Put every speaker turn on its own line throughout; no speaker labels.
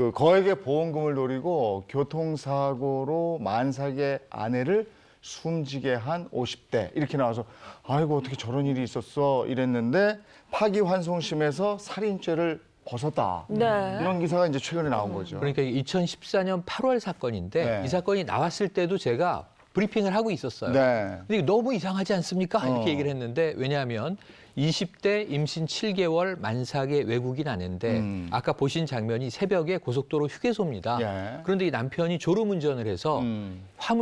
그 거액의 보험금을 노리고 교통사고로 만삭의 아내를 숨지게 한 50대 이렇게 나와서 아이고 어떻게 저런 일이 있었어 이랬는데 파기환송심에서 살인죄를 벗었다.
네.
이런 기사가 이제 최근에 나온 거죠.
그러니까 2014년 8월 사건인데
네.
이 사건이 나왔을 때도 제가 브리핑을 하고 있었어요.
네.
근데 이게 너무 이상하지 않습니까? 이렇게 얘기를 했는데 왜냐하면 20대 임신 7개월 만삭의 외국인 아내인데 아까 보신 장면이 새벽에 고속도로 휴게소입니다.
예.
그런데 이 남편이 졸음운전을 해서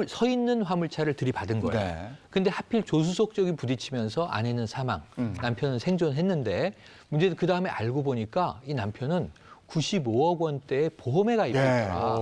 서 있는 화물차를 들이받은 거예요.
네.
근데 하필 조수석 쪽이 부딪히면서 아내는 사망, 남편은 생존했는데 문제는 그 다음에 알고 보니까 이 남편은 95억 원대의 보험에 가입했더라.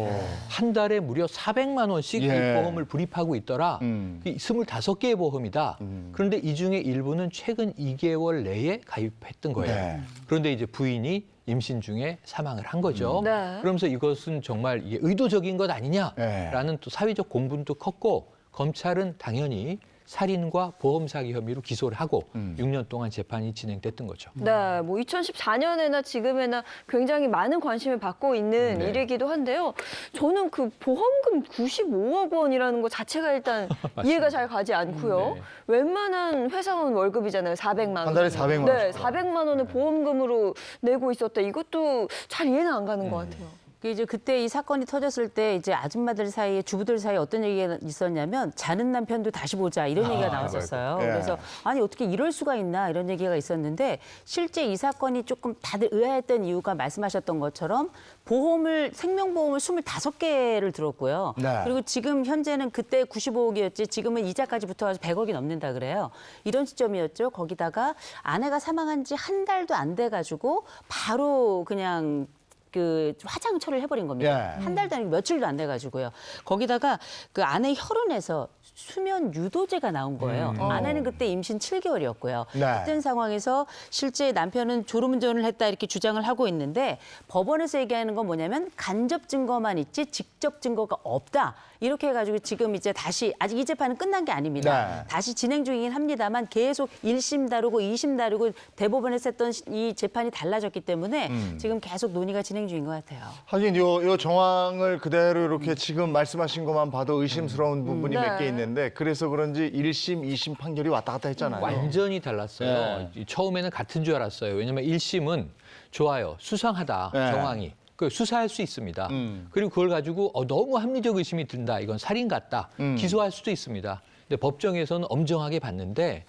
한 달에 무려 400만 원씩 이 보험을 불입하고 있더라. 25개의 보험이다. 그런데 이 중에 일부는 최근 2개월 내에 가입했던 거예요.
네.
그런데 이제 부인이 임신 중에 사망을 한 거죠.
네.
그러면서 이것은 정말 이게 의도적인 것 아니냐라는 또 사회적 공분도 컸고 검찰은 당연히 살인과 보험 사기 혐의로 기소를 하고 6년 동안 재판이 진행됐던 거죠.
네, 뭐 2014년에나 지금에나 굉장히 많은 관심을 받고 있는 일이기도 한데요. 저는 그 보험금 95억 원이라는 것 자체가 일단 이해가 잘 가지 않고요.
네.
웬만한 회사원 월급이잖아요. 400만 원.
한 달에 400만
네,
원씩.
400만 원을 보험금으로 내고 있었다. 이것도 잘 이해는 안 가는 것 같아요.
이제 그때 이 사건이 터졌을 때 이제 아줌마들 사이에 주부들 사이에 어떤 얘기가 있었냐면 자는 남편도 다시 보자 이런 얘기가 나왔었어요.
예.
그래서 아니 어떻게 이럴 수가 있나 이런 얘기가 있었는데 실제 이 사건이 조금 다들 의아했던 이유가 말씀하셨던 것처럼 보험을 생명보험을 25개를 들었고요.
네.
그리고 지금 현재는 그때 95억이었지 지금은 이자까지 붙어가지고 100억이 넘는다 그래요. 이런 시점이었죠. 거기다가 아내가 사망한 지 한 달도 안 돼가지고 바로 그냥 그 화장 처리를 해버린 겁니다.
예.
한 달도 아니고 며칠도 안 돼가지고요. 거기다가 그 아내 혈흔에서 수면 유도제가 나온 거예요. 아내는 그때 임신 7개월이었고요.
네.
그런 상황에서 실제 남편은 졸음운전을 했다 이렇게 주장을 하고 있는데 법원에서 얘기하는 건 뭐냐면 간접 증거만 있지 직접 증거가 없다. 이렇게 해가지고 지금 이제 다시 아직 이 재판은 끝난 게 아닙니다.
네.
다시 진행 중이긴 합니다만 계속 1심 다루고 2심 다루고 대법원에서 했던 이 재판이 달라졌기 때문에 지금 계속 논의가 진행 중인 것 같아요.
하긴 요 정황을 그대로 이렇게 지금 말씀하신 것만 봐도 의심스러운 부분이
네.
몇 개 있는데 그래서 그런지 1심, 2심 판결이 왔다 갔다 했잖아요.
완전히 달랐어요. 처음에는 같은 줄 알았어요. 왜냐하면 1심은 좋아요. 수상하다.
네.
정황이. 그 수사할 수 있습니다. 그리고 그걸 가지고 너무 합리적 의심이 든다. 이건 살인 같다. 기소할 수도 있습니다. 근데 법정에서는 엄정하게 봤는데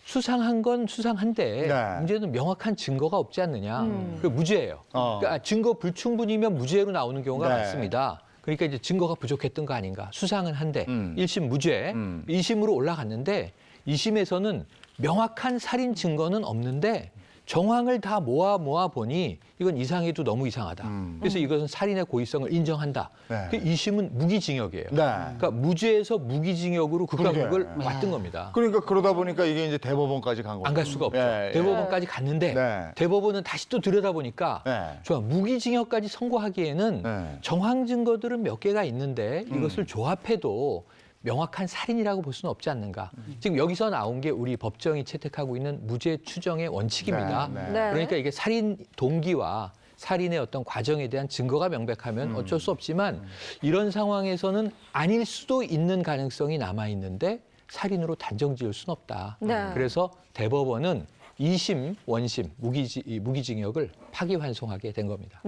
수상한 건 수상한데
네.
문제는 명확한 증거가 없지 않느냐. 그 무죄예요. 그러니까 증거 불충분이면 무죄로 나오는 경우가
네.
많습니다. 그러니까 이제 증거가 부족했던 거 아닌가. 수상은 한데 1심 무죄, 2심으로 올라갔는데 2심에서는 명확한 살인 증거는 없는데 정황을 다 모아 보니 이건 이상해도 너무 이상하다. 그래서 이것은 살인의 고의성을 인정한다.
네.
그 2심은 무기징역이에요.
네.
그러니까 무죄에서 무기징역으로 극락극을 왔던 겁니다.
그러니까 그러다 보니까 이게 이제 대법원까지 간 거죠.
안 갈 수가 없죠.
예, 예.
대법원까지 갔는데
네.
대법원은 다시 또 들여다보니까
네.
좋아 무기징역까지 선고하기에는
네.
정황 증거들은 몇 개가 있는데 이것을 조합해도 명확한 살인이라고 볼 수는 없지 않는가. 지금 여기서 나온 게 우리 법정이 채택하고 있는 무죄 추정의 원칙입니다.
네, 네.
네.
그러니까 이게 살인 동기와 살인의 어떤 과정에 대한 증거가 명백하면 어쩔 수 없지만 이런 상황에서는 아닐 수도 있는 가능성이 남아 있는데 살인으로 단정 지을 수는 없다.
네.
그래서 대법원은 2심, 원심 무기징역을 파기환송하게 된 겁니다.